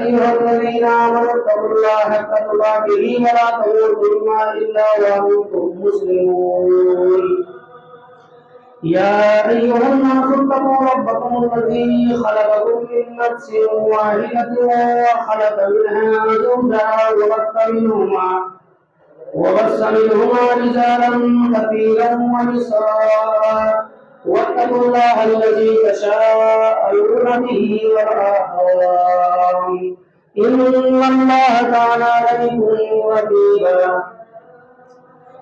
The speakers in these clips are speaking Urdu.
أيها الذين آمنوا اتقوا الله حق تقاته ولا تموتن إلا وأنتم مسلمون. يا أيها الناس اتقوا ربكم الذي خلقكم من نفس واحدة وخلق منها زوجها وبث منهما رجالا كثيرا ونساء واتقوا الله الذي تساءلون به والأرحام إن الله كان عليكم رقيبا.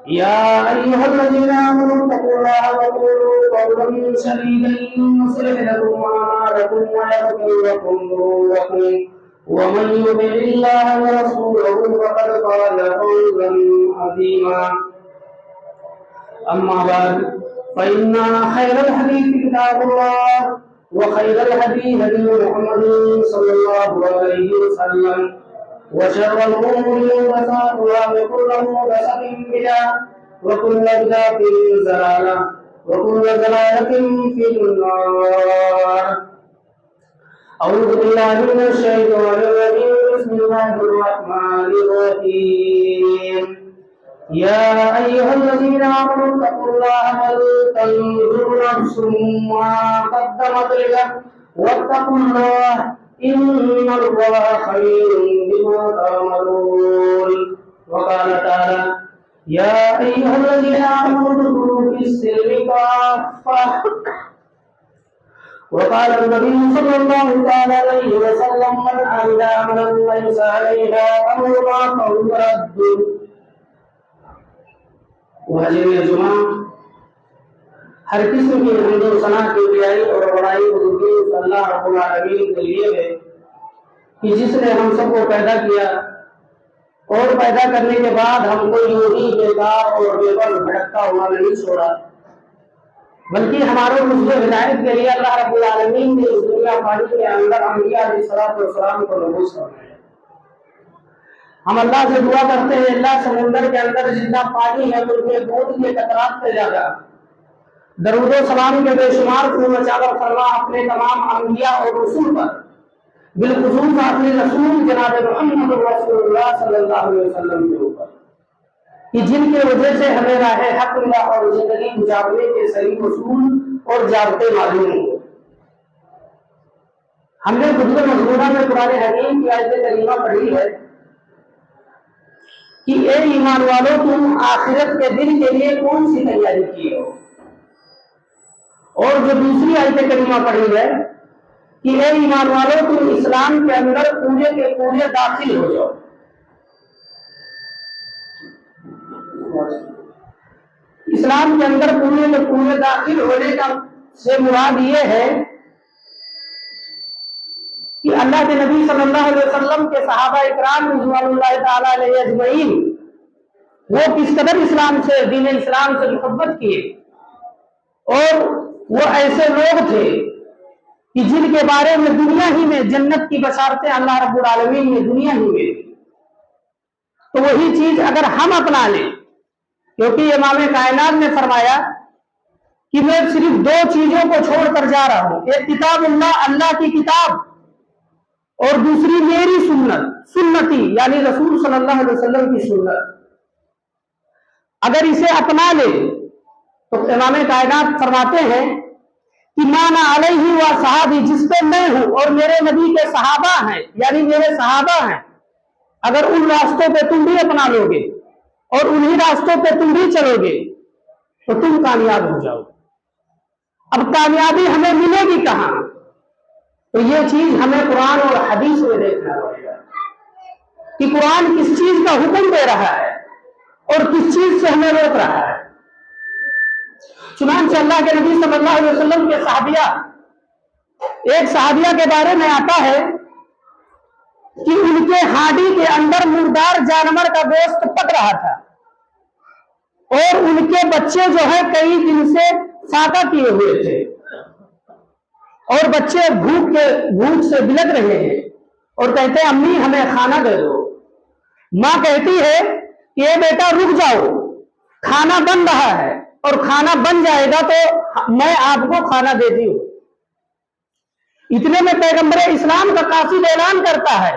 يا أيها الذين آمنوا اتقوا الله وقولوا قولا سديدا يصلح لكم أعمالكم ويغفر لكم ذنوبكم ومن يطع الله ورسوله فقد فاز فوزا عظيما. أما بعد فإن خير الحديث كتاب الله وخير الهدي هدي محمد صلى الله عليه وسلم وشر الأمور محدثاتها وكل محدثة بدعة وكل بدعة ضلالة وكل ضلالة في النار. أعوذ بالله من الشيطان الرجيم. بسم الله الرحمن الرحيم. يا أيها الذين آمنوا اتقوا الله ولتنظر نفس ما قدمت لغد واتقوا الله إن الله خبير بما تعملون. وقال تعالى يا أيها الذين آمنوا ادخلوا في السلم كافة. وقال النبي صلى الله عليه وسلم من عمل عملا ليس عليها أمرنا فهو رد. وحضرین جمعہ، ہر قسم کی حمد و ثنا کی بڑائی اور بڑائی بزرگی اللہ رب العالمین کے لیے ہے کہ جس نے ہم سب کو پیدا کیا اور پیدا کرنے کے بعد ہم کو یوں ہی بیکار اور بے بس بھٹکتا ہوا نہیں چھوڑا، بلکہ ہمارے رشد و ہدایت کے لیے اللہ رب العالمین نے اس دنیا پانی کے اندر انبیاء علیہ السلام کو مبعوث فرمایا۔ ہم اللہ سے دعا کرتے ہیں اللہ سمندر کے اندر جتنا پانی ہے ان میں دودھ کے قطرات سے زیادہ درود و سلام کے بے شمار مچاور فرما اپنے تمام انبیاء اور رسول پر، بالخصوص اپنے رسول جناب محمد رسول اللہ صلی اللہ علیہ وسلم کے اوپر، کہ جن کی وجہ سے ہمیں راہ حق ملا اور زندگی گزارنے کے صحیح اصول اور ضابطے معلوم ہوئے۔ ہم نے خطبہ مذکورہ میں قرآن حکیم کی آیت کریمہ پڑھی ہے کہ اے ایمان والو تم آخرت کے دن کے لیے کون سی تیاری کی ہو، اور جو دوسری آیت کریمہ پڑھی ہے کہ اے ایمان والو تم اسلام کے اندر پورے کے پورے داخل ہو جاؤ۔ اسلام کے اندر پورے کے پورے داخل ہونے کا سے مراد یہ ہے کہ اللہ کے نبی صلی اللہ علیہ وسلم کے صحابہ اکرام رضوان اللہ تعالی علیہ اجمعین وہ کس قدر اسلام سے دین اسلام سے محبت کیے، اور وہ ایسے لوگ تھے کہ جن کے بارے میں دنیا ہی میں جنت کی بشارتیں اللہ رب العالمین نے دنیا ہی میں، تو وہی چیز اگر ہم اپنا لیں، کیونکہ امام کائنات نے فرمایا کہ میں صرف دو چیزوں کو چھوڑ کر جا رہا ہوں، ایک کتاب اللہ کی کتاب، اور دوسری میری سنتی یعنی رسول صلی اللہ علیہ وسلم کی سنت۔ اگر اسے اپنا لے تو امام کائنات فرماتے ہیں کہ مانا علیہ و صحابی، جس پہ میں ہوں اور میرے نبی کے صحابہ ہیں یعنی میرے صحابہ ہیں، اگر ان راستوں پہ تم بھی اپنا لو گے اور انہی راستوں پہ تم بھی چلو گے تو تم کامیاب ہو جاؤ۔ اب کامیابی ہمیں ملے گی کہاں؟ تو یہ چیز ہمیں قرآن اور حدیث میں دیکھنا پڑے گا کہ قرآن کس چیز کا حکم دے رہا ہے اور کس چیز سے ہمیں روک رہا ہے۔ چنانچہ اللہ کے نبی صلی اللہ علیہ وسلم کے صحابیہ، ایک صحابیہ کے بارے میں آتا ہے کہ ان کے ہاڈی کے اندر مردار جانور کا گوشت پک رہا تھا، اور ان کے بچے جو ہے کئی دن سے فاقہ کیے ہوئے تھے، اور بچے بھوک سے بلک رہے ہیں اور کہتے ہیں امی ہمیں کھانا دے دو۔ ماں کہتی ہے کہ اے بیٹا رک جاؤ، کھانا بن رہا ہے اور کھانا بن جائے گا تو میں آپ کو کھانا دیتی ہوں۔ اتنے میں پیغمبر اسلام کا قاصد اعلان کرتا ہے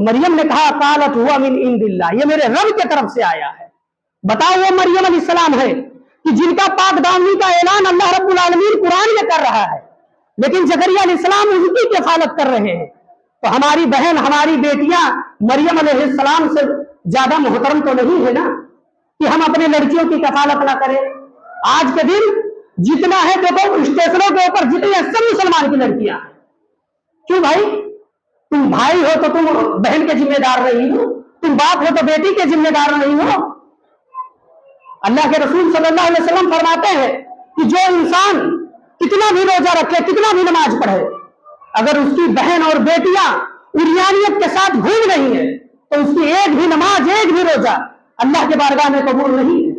تو مریم نے کہا قالت ہوا من عند اللہ، یہ میرے رب کی طرف سے آیا ہے۔ بتاؤ وہ مریم علیہ السلام ہے کہ جن کا پاک دامنی کا اعلان اللہ رب العالمین قرآن میں کر رہا ہے، لیکن زکریا علیہ السلام ان کی کفالت کر رہے ہیں۔ تو ہماری بہن، ہماری بیٹیاں مریم علیہ السلام سے زیادہ محترم تو نہیں ہے نا کہ ہم اپنے لڑکیوں کی کفالت نہ کریں۔ آج کے دن جتنا ہے دیکھو اسٹیشنوں کے اوپر جتنے سب مسلمان کی لڑکیاں ہیں۔ کیوں بھائی؟ تم بھائی ہو تو تم بہن کے ذمہ دار نہیں ہو، تم باپ ہو تو بیٹی کے ذمہ دار نہیں ہو۔ اللہ کے رسول صلی اللہ علیہ وسلم فرماتے ہیں کہ جو انسان کتنا بھی روزہ رکھے، کتنا بھی نماز پڑھے، اگر اس کی بہن اور بیٹیاں اریانیت کے ساتھ گھوم رہی ہیں تو اس کی ایک بھی نماز، ایک بھی روزہ اللہ کے بارگاہ میں قبول نہیں ہے۔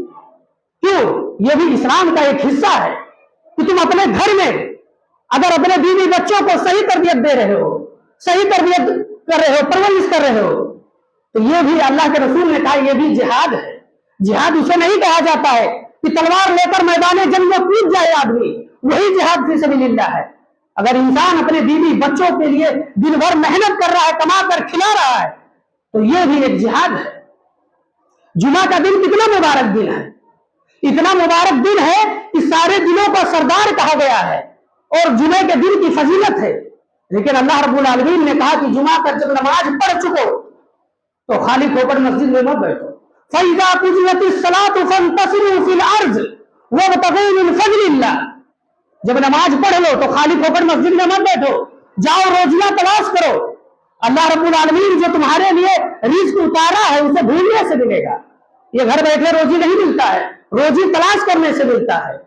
کیوں؟ یہ بھی اسلام کا ایک حصہ ہے کہ تم اپنے گھر میں اگر اپنے بیوی بچوں کو صحیح تربیت دے رہے ہو، صحیح تربیت کر رہے ہو، پرورش کر رہے ہو، تو یہ بھی اللہ کے رسول نے کہا یہ بھی جہاد ہے۔ جہاد اسے نہیں کہا جاتا ہے کہ تلوار لے کر میدان جنگ میں کود جائے آدمی، وہی جہاد فی سبیل اللہ ہے۔ اگر انسان اپنے بیوی بچوں کے لیے دن بھر محنت کر رہا ہے، کما کر کھلا رہا ہے، تو یہ بھی ایک جہاد ہے۔ جمعہ کا دن کتنا مبارک دن ہے، اتنا مبارک دن ہے کہ سارے دنوں کا سردار کہا گیا ہے اور جمعے کے دن کی فضیلت ہے۔ لیکن اللہ رب العالمین نے کہا کہ جمعہ کا جب نماز پڑھ چکو تو خالی ہو کر مسجد میں مت بیٹھو۔ فَإِذَا قُضِيَتِ الصَّلَاةُ فَانتَشِرُوا فِي الْأَرْضِ وَابْتَغُوا مِن فَضْلِ اللَّهِ۔ جب نماز پڑھ لو تو خالی ہو کر مسجد میں مت بیٹھو، جاؤ روزیاں تلاش کرو۔ اللہ رب العالمین جو تمہارے لیے رزق اتارا ہے اسے ڈھونڈنے سے ملے گا۔ یہ گھر بیٹھے روزی نہیں ملتا ہے، روزی تلاش کرنے سے ملتا ہے۔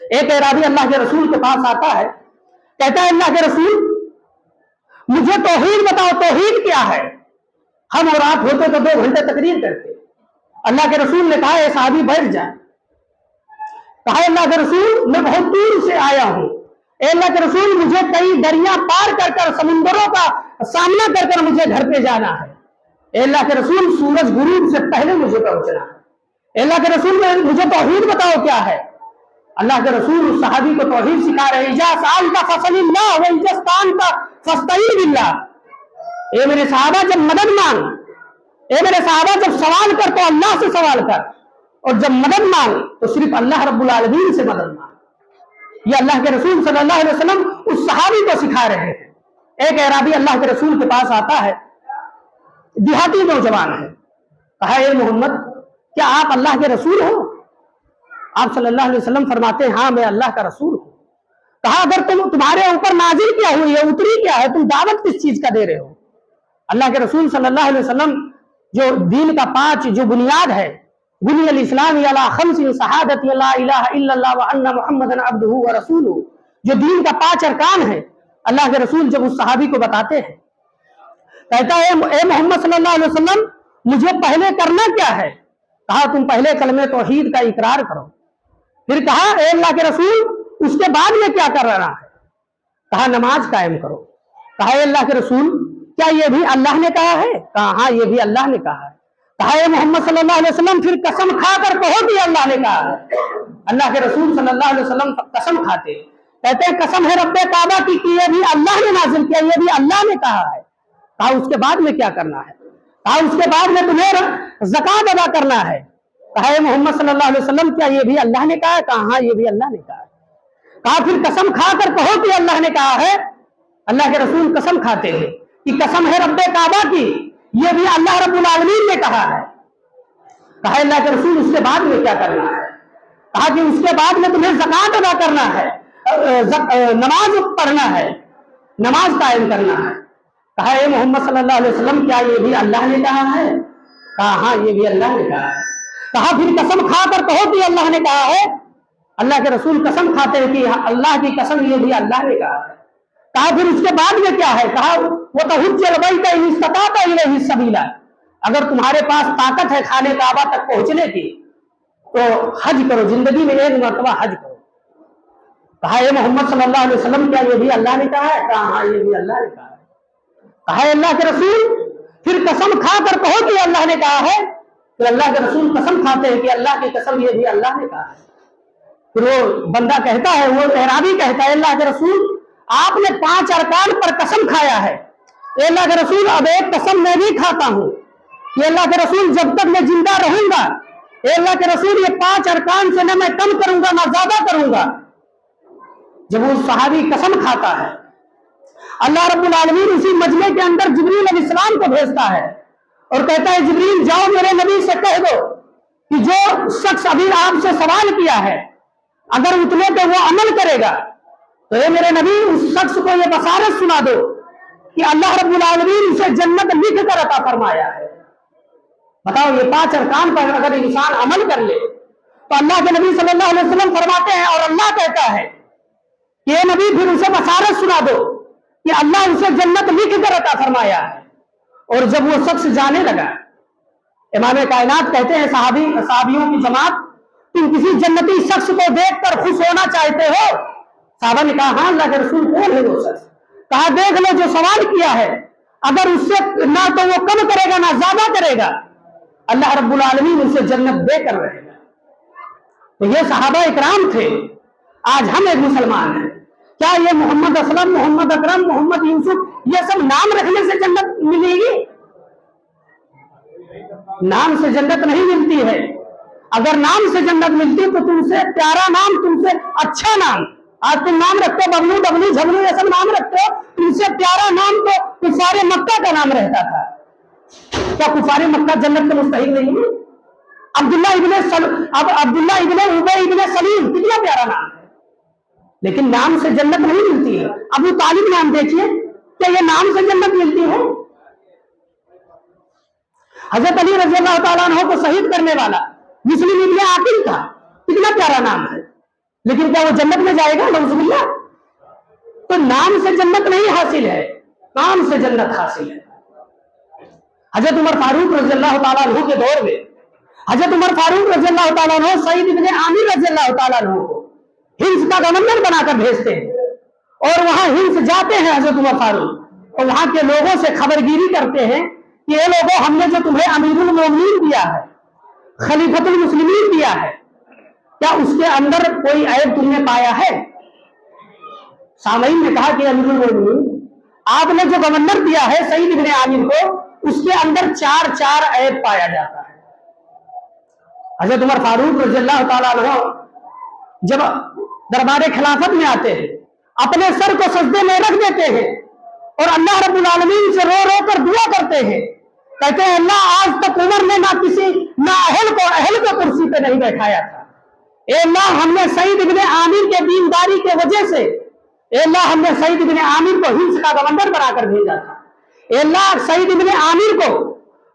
ایک اعرابی اللہ کے رسول کے پاس آتا ہے، کہتا ہے اللہ کے رسول مجھے توحید بتاؤ، توحید کیا ہے؟ ہم اور آپ ہوتے تو 2 گھنٹے تقریر کرتے۔ اللہ کے رسول نے کہا اے صحابی بیٹھ جا۔ کہا اللہ کے رسول میں بہت دور سے آیا ہوں۔ اے اللہ کے رسول مجھے کئی دریا پار کر کر، سمندروں کا سامنا کر کر مجھے گھر پہ جانا ہے۔ اے اللہ کے رسول سورج غروب سے پہلے مجھے پہنچنا ہے۔ اے اللہ کے رسول مجھے توحید بتاؤ کیا ہے؟ اللہ کے رسول اس صحابی کو توحید سکھا رہے ہیں، اِذَا سَأَلْتَ فَاسْأَلِ اللَّهَ وَإِذَا اسْتَعَنْتَ فَاسْتَعِنْ بِاللَّهِ۔ اے میرے صحابہ جب مدد مانگ، اے میرے صحابہ جب سوال کر تو اللہ سے سوال کر، اور جب مدد مانگ تو صرف اللہ رب العالمین سے مدد مانگ۔ یہ اللہ کے رسول صلی اللہ علیہ وسلم اس صحابی کو سکھا رہے ہیں۔ ایک اعرابی اللہ کے رسول کے پاس آتا ہے، دیہاتی نوجوان ہے، کہا اے محمد کیا آپ اللہ کے رسول ہو؟ آپ صلی اللہ علیہ وسلم فرماتے ہیں ہاں میں اللہ کا رسول ہوں۔ کہا اگر تمہارے اوپر نازل کیا ہوئی ہے، اتری کیا ہے، تم دعوت کس چیز کا دے رہے ہو؟ اللہ کے رسول صلی اللہ علیہ وسلم جو دین کا 5 جو بنیاد ہے، بنی الاسلام علی 5 شہادت لا الہ الا اللہ وان محمد عبدہ ورسولہ، جو دین کا 5 ارکان ہے، اللہ کے رسول جب اس صحابی کو بتاتے ہیں، کہتا ہے اے محمد صلی اللہ علیہ وسلم مجھے پہلے کرنا کیا ہے؟ کہا تم پہلے کلمہ توحید کا اقرار کرو۔ پھر کہا اے اللہ کے رسول اس کے بعد میں کیا کر رہا ہے؟ کہا نماز قائم کرو۔ کہا اے اللہ کے رسول کیا یہ بھی اللہ نے کہا ہے؟ کہا ہاں یہ بھی اللہ نے کہا ہے۔ کہا اے محمد صلی اللہ علیہ وسلم پھر قسم کھا کر کہو کہ اللہ نے کہا ہے۔ اللہ کے رسول صلی اللہ علیہ وسلم قسم کھاتے، کہتے ہیں قسم ہے رب کعبہ کی کہ یہ بھی اللہ نے نازل کیا، یہ بھی اللہ نے کہا ہے۔ کہا اس کے بعد میں کیا کرنا ہے؟ کہا اس کے بعد میں تمہیں زکات ادا کرنا ہے۔ کہا اے محمد صلی اللہ علیہ وسلم کیا یہ بھی اللہ نے کہا ہے؟ کہا ہاں یہ بھی اللہ نے کہا ہے۔ کہا پھر قسم کھا کر کہو کہ اللہ نے کہا ہے۔ اللہ کے رسول قسم کھاتے ہیں کہ قسم ہے رب کعبہ کی یہ بھی اللہ رب العالمین نے کہا ہے۔ کہا اللہ کے رسول اس کے بعد میں کیا کرنا ہے؟ کہا کہ اس کے بعد میں تمہیں زکات ادا کرنا ہے، نماز پڑھنا ہے، نماز قائم کرنا ہے۔ کہا اے محمد صلی اللہ علیہ وسلم کیا یہ بھی اللہ نے کہا ہے؟ کہا ہاں یہ بھی اللہ نے کہا ہے۔ کہا پھر قسم کھا کر کہو کہ اللہ نے کہا ہے۔ اللہ کے رسول قسم کھاتے ہیں کہ اللہ کی قسم یہ بھی اللہ نے کہا ہے۔ کہا پھر اس کے بعد میں کیا ہے؟ کہا وَتَحُجَّ الْبَيْتَ إِنِ اسْتَطَعْتَ إِلَيْهِ سَبِيلًا، اگر تمہارے پاس طاقت ہے خانہ کعبہ تک پہنچنے کی تو حج کرو، زندگی میں 1 مرتبہ حج کرو۔ کہا اے محمد صلی اللہ علیہ وسلم کیا یہ بھی اللہ نے کہا ہے؟ کہا ہاں یہ بھی اللہ نے کہا ہے۔ کہا اللہ کے رسول پھر قسم کھا کر کہو کہ اللہ نے کہا ہے۔ پھر اللہ کے رسول قسم کھاتے ہیں کہ اللہ کی قسم یہ بھی اللہ نے کہا ہے۔ پھر وہ بندہ کہتا ہے، وہ اعرابی کہتا ہے اللہ کے رسول آپ نے 5 ارکان پر قسم کھایا ہے، اے اللہ کے رسول اب ایک قسم میں بھی کھاتا ہوں کہ اللہ کے رسول جب تک میں زندہ رہوں گا اے اللہ کے رسول یہ 5 ارکان سے نہ میں کم کروں گا نہ زیادہ کروں گا۔ جب وہ صحابی قسم کھاتا ہے، اللہ رب العالمین اسی مجمع کے اندر جبریل علیہ السلام کو بھیجتا ہے اور کہتا ہے جبریل جاؤ میرے نبی سے کہہ دو کہ جو شخص ابھی آپ سے سوال کیا ہے اگر اتنے پہ وہ عمل کرے گا تو اے میرے نبی اس شخص کو یہ بشارت سنا دو کہ اللہ رب العالمین اسے جنت لکھ کر عطا فرمایا ہے۔ بتاؤ یہ 5 ارکان پر اگر انسان عمل کر لے تو اللہ کے نبی صلی اللہ علیہ وسلم فرماتے ہیں اور اللہ کہتا ہے کہ اے نبی پھر اسے بشارت سنا دو کہ اللہ اسے جنت لکھ کر عطا فرمایا ہے۔ اور جب وہ شخص جانے لگا، امام کائنات کہتے ہیں صحابیوں کی جماعت تم کسی جنتی شخص کو دیکھ کر خوش ہونا چاہتے ہو؟ صحابہ نے کہا ہاں اللہ کے رسول کون ہے وہ شخص؟ کہا دیکھ لو جو سوال کیا ہے اگر اس سے نہ تو وہ کم کرے گا نہ زیادہ کرے گا اللہ رب العالمین اسے جنت دے کر رہے گا۔ تو یہ صحابہ اکرام تھے۔ آج ہم ایک مسلمان ہیں، کیا یہ محمد اسلم، محمد اکرم، محمد یوسف یہ سب نام رکھنے سے جنت ملے گی؟ نام سے جنت نہیں ملتی ہے۔ اگر نام سے جنت ملتی تو تم سے پیارا نام، تم سے اچھا نام، آج تم نام رکھتے ہو ببلو ڈبلو جھبلو یہ سب نام رکھتے ہو، تم سے پیارا نام تو کفار مکہ کا نام رہتا تھا۔ کیا کفار مکہ جنت کے مستحق نہیں ہے؟ عبداللہ ابن ابی ابن سلیم کتنا پیارا نام ہے، لیکن نام سے جنت نہیں ملتی ہے۔ ابو طالب نام دیکھیے، کیا یہ نام سے جنت ملتی ہے؟ حضرت علی رضی اللہ تعالیٰ عنہ کو شہید کرنے والا مسلم ابن عاقل تھا، کتنا پیارا نام ہے، لیکن کیا وہ جنت میں جائے گا؟ نعوذ باللہ۔ تو نام سے جنت نہیں حاصل ہے، کام سے جنت حاصل ہے۔ حضرت عمر فاروق رضی اللہ تعالیٰ عنہ کے دور میں حضرت عمر فاروق رضی اللہ تعالیٰ عنہ سعید ابن عامر رضی اللہ تعالیٰ عنہ کو ہنس کا گورنر بنا کر بھیجتے ہیں اور وہاں ہنس جاتے ہیں حضرت عمر فاروق اور وہاں کے لوگوں سے خبرگیری کرتے ہیں کہ یہ لوگوں ہم نے جو تمہیں امیر المومنین دیا ہے، خلیفۃ المسلمین دیا ہے، کیا اس کے اندر کوئی عیب تم نے پایا ہے؟ سامعین نے کہا کہ امیر المومنین آپ نے جو گورنر دیا ہے سعید ابن عامر کو اس کے اندر 4 عیب پایا جاتا ہے۔ حضرت عمر فاروق رضی اللہ تعالیٰ عنہ جب دربار خلافت میں آتے ہیں اپنے سر کو سجدے میں رکھ دیتے ہیں اور اللہ رب العالمین سے رو رو کر دعا کرتے ہیں، کہتے ہیں اللہ آج تک عمر نے نہ اہل کو کرسی پہ نہیں بیٹھایا تھا، اے اللہ ہم نے سعید ابن عامر کے دینداری کے وجہ سے اے اللہ ہم نے سعید ابن عامر کو ہنس کا گورنر بنا کر بھیجا تھا، اے اللہ سعید ابن عامر کو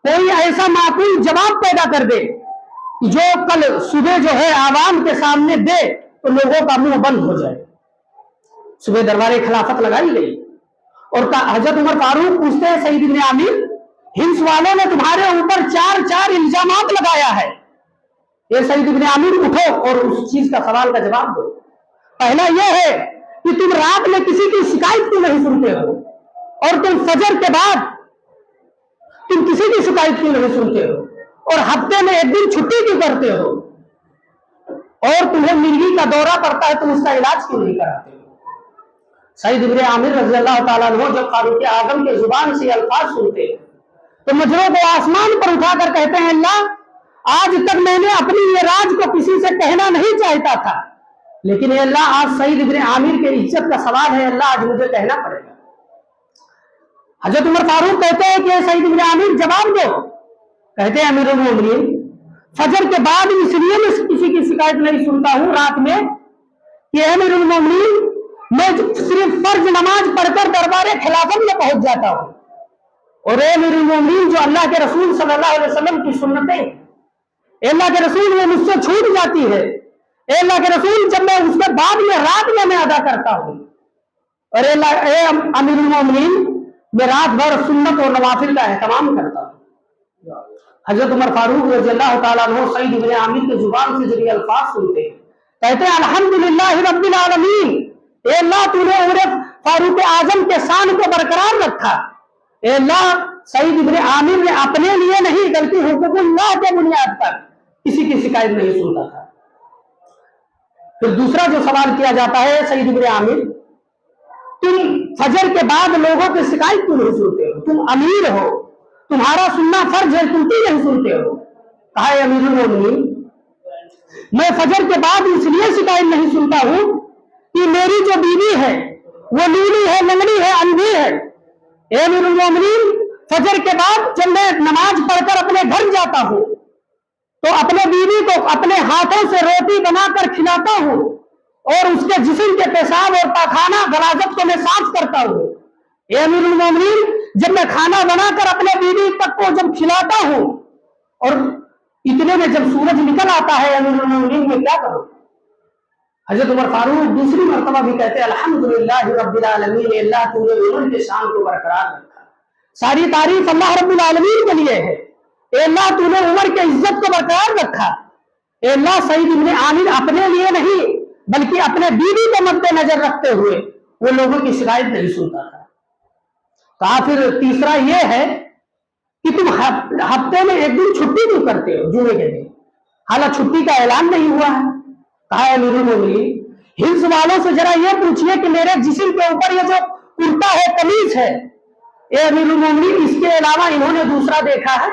کوئی ایسا معقول جواب پیدا کر دے جو کل صبح جو ہے عوام کے سامنے دے تو لوگوں کا منہ بند ہو جائے۔ صبح دربار خلافت لگائی گئی اور حضرت عمر فاروق پوچھتے ہیں سعید ابن عامر ہنس والوں نے تمہارے اوپر 4 الزامات لگایا ہے، یہ سعید ابن عامر اٹھو اور اس چیز کا سوال کا جواب دو۔ پہلا یہ ہے کہ تم رات میں کسی کی شکایت کیوں نہیں سنتے ہو اور تم فجر کے بعد تم کسی کی شکایت کیوں نہیں سنتے ہو اور ہفتے میں 1 دن چھٹی کیوں کرتے ہو اور تمہیں مرغی کا دورہ پڑتا ہے تم اس کا علاج کیوں نہیں کراتے ہو؟ سعید ابن عامر رضی اللہ تعالیٰ عنہ جب فاروق اعظم کے زبان سے الفاظ سنتے ہیں تو مجروں کو آسمان پر اٹھا کر کہتے ہیں اللہ آج تک میں نے اپنی یہ راز کو کسی سے کہنا نہیں چاہتا تھا، لیکن اے اللہ آج سعید ابن عامر کے عزت کا سوال ہے، اللہ آج مجھے کہنا پڑے گا۔ حضرت عمر فاروق کہتے ہیں کہ سعید ابن عامر جواب دو، کہتے ہیں امیر المومنین فجر کے بعد اس لیے میں کسی کی شکایت نہیں سنتا ہوں رات میں کہ امیر المومنین میں صرف فرض نماز پڑھ کر دربار خلافت میں پہنچ جاتا ہوں اور اے امیر المومنین جو اللہ کے رسول صلی اللہ علیہ وسلم کی سنتیں اے اللہ کے رسول وہ مجھ سے چھوٹ جاتی ہے، اے اللہ کے رسول جب میں اس کے بعد میں رات میں ادا کرتا ہوں اور اے امیر المومنین میں رات بھر سنت اور نوافل کا اہتمام کرتا ہوں۔ حضرت عمر فاروق رضی اللہ تعالیٰ عنہ سعید ابن عامر کے زبان سے جب یہ الفاظ سنتے ہیں کہتے ہیں الحمدللہ رب العالمین، اے اللہ تو نے عمر فاروق اعظم کے شان کو برقرار رکھا، اے اللہ سعید ابن عامر نے اپنے لیے نہیں بلکہ حقوق اللہ کے بنیاد پر کسی کی شکایت نہیں سنتا تھا۔ پھر دوسرا جو سوال کیا جاتا ہے سعید ابن عامر تم فجر کے بعد لوگوں کی شکایت کیوں نہیں سنتے ہو؟ تم امیر ہو، تمہارا سننا فرض ہے، تم کیوں نہیں سنتے ہو؟ کہا ہے امیر المومنین میں فجر کے بعد اس لیے شکایت نہیں سنتا ہوں کہ میری جو بیوی ہے وہ لولی ہے، لنگڑی ہے، اندھی ہے۔ اے امیر المومنین فجر کے بعد جب میں نماز پڑھ کر اپنے گھر جاتا ہوں تو اپنے بیوی کو اپنے ہاتھوں سے روٹی بنا کر کھلاتا ہوں اور اس کے جسم کے پیشاب اور پاخانہ غلاظت کو میں صاف کرتا ہوں۔ اے امیر المومنین جب میں کھانا بنا کر اپنے بیوی تک کو جب کھلاتا ہوں اور اتنے میں جب سورج نکل آتا ہے امیر المومنین میں کیا کروں؟ حضرت عمر فاروق دوسری مرتبہ بھی کہتے ہیں الحمدللہ رب العالمین، اللہ تو نے عمر کے شان کو برقرار رکھا، ساری تعریف اللہ رب العالمین کے لیے ہے۔ اے اللہ تو نے عمر کے عزت کو برقرار رکھا۔ اے اللہ سعید ابن عامر اپنے لیے نہیں بلکہ اپنے بیوی کو مد نظر رکھتے ہوئے وہ لوگوں کی شکایت نہیں سنتا تھا۔ کہا پھر تیسرا یہ ہے کہ تم ہفتے میں ایک دن چھٹی کیوں کرتے ہو جمعے کے دن، حالانکہ چھٹی کا اعلان نہیں ہوا ہے؟ کہا ہے امیر المومنین ہلس والوں سے ذرا یہ پوچھئے کہ میرے جسم کے اوپر یہ جو کرتا ہے قمیص ہے، اے امیر المومنین اس کے علاوہ انہوں نے دوسرا دیکھا ہے؟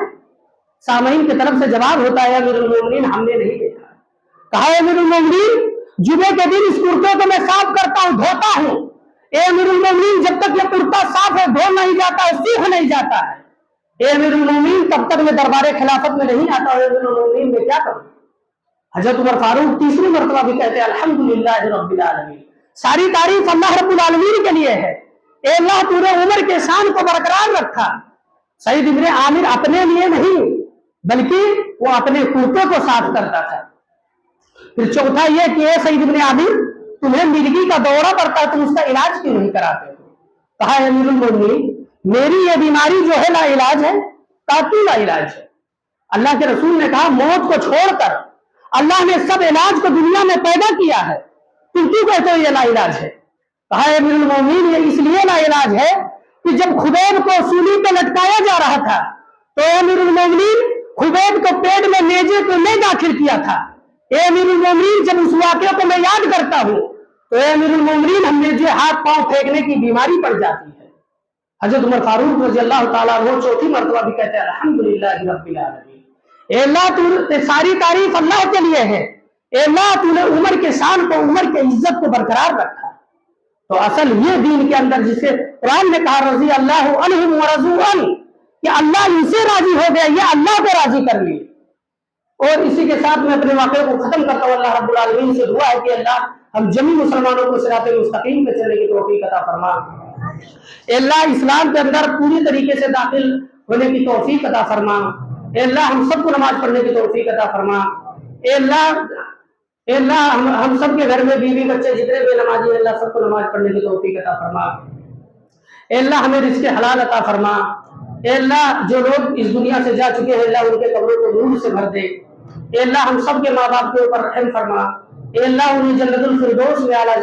سامعین کی طرف سے جواب ہوتا ہے امیر المومنین ہم نے نہیں دیکھا۔ کہا ہے امیر المومنین جمعے کے دن اس کرتے کو میں صاف کرتا ہوں، دھوتا ہوں۔ اے امیر المومنین جب تک یہ کرتا صاف ہے دھو نہیں جاتا ہے، سیخ نہیں جاتا ہے۔ اے امیر المومنین تب تک میں دربار خلافت میں نہیں آتا ہوں، اے امیر المومنین میں کیا کروں؟ حضرت عمر فاروق تیسری مرتبہ بھی کہتے ہیں الحمدللہ رب العالمین، ساری تعریف اللہ رب العالمین کے لیے ہے۔ اے اللہ تو نے عمر کے شان کو برقرار رکھا۔ سعید ابن عامر اپنے لیے نہیں بلکہ وہ اپنے کرتے کو صاف کرتا تھا۔ پھر چوتھا یہ کہ اے سعید ابن عامر تمہیں مرگی کا دورہ پڑتا ہے، تم اس کا علاج کیوں نہیں کراتے ہو؟ کہا ہے امیر المومنین میری یہ بیماری جو ہے لا علاج ہے، کافی لا علاج ہے۔ اللہ کے رسول نے کہا موت کو چھوڑ کر اللہ نے سب علاج کو دنیا میں پیدا کیا ہے، تم کیوں کہتے ہو یہ لا علاج ہے؟ کہا ہے امیر المومنین یہ اس لیے لا علاج ہے کہ جب خبیب کو سولی پہ لٹکایا جا رہا تھا تو امیر المومنین خبیب کو پیٹ میں نیزے کو نہیں داخل کیا تھا۔ اے امیر المومنین جب اس واقعے کو میں یاد کرتا ہوں تو اے امیر المومنین ہم نے جو ہاتھ پاؤں پھینکنے کی بیماری پڑ جاتی ہے۔ حضرت عمر فاروق رضی اللہ تعالیٰ عنہ چوتھی مرتبہ بھی کہتے ہیں الحمدللہ رب العالمین، اے اللہ تو ساری تعریف اللہ کے لیے ہے۔ اے اللہ تو نے عمر کے شان کو، عمر کے عزت کو برقرار رکھا۔ تو اصل یہ دین کے اندر جسے قرآن نے کہا رضی اللہ عنہم ورضوا عنہ کہ اللہ ان سے راضی ہو گیا، یہ اللہ کو راضی کر لیے۔ اور اسی کے ساتھ میں اپنے واقعے کو ختم کرتا ہوں۔ اللہ رب العالمین سے دعا ہے کہ اللہ ہم جمی مسلمانوں کو صراط مستقیم پہ چلنے کی توفیق عطا فرما۔ اے اللہ اسلام کے اندر پوری طریقے سے داخل ہونے کی توفیق عطا فرما۔ اے اللہ ہم سب کو نماز پڑھنے کی توفیق عطا فرما۔ اے اللہ ہم سب کے گھر میں بیوی بچے جتنے بھی نمازی ہیں اللہ سب کو نماز پڑھنے کی توفیق عطا فرما۔ اے اللہ ہمیں رزق حلال عطا فرما۔ اے اللہ جو لوگ اس دنیا سے جا چکے ہیں اللہ ان کے قبروں کو نور سے بھر دے۔ اے اللہ ہم سب کے ماں باپ کے اوپر رحم فرما۔ اے اللہ انہیں جنت الفردوس میں اعلیٰ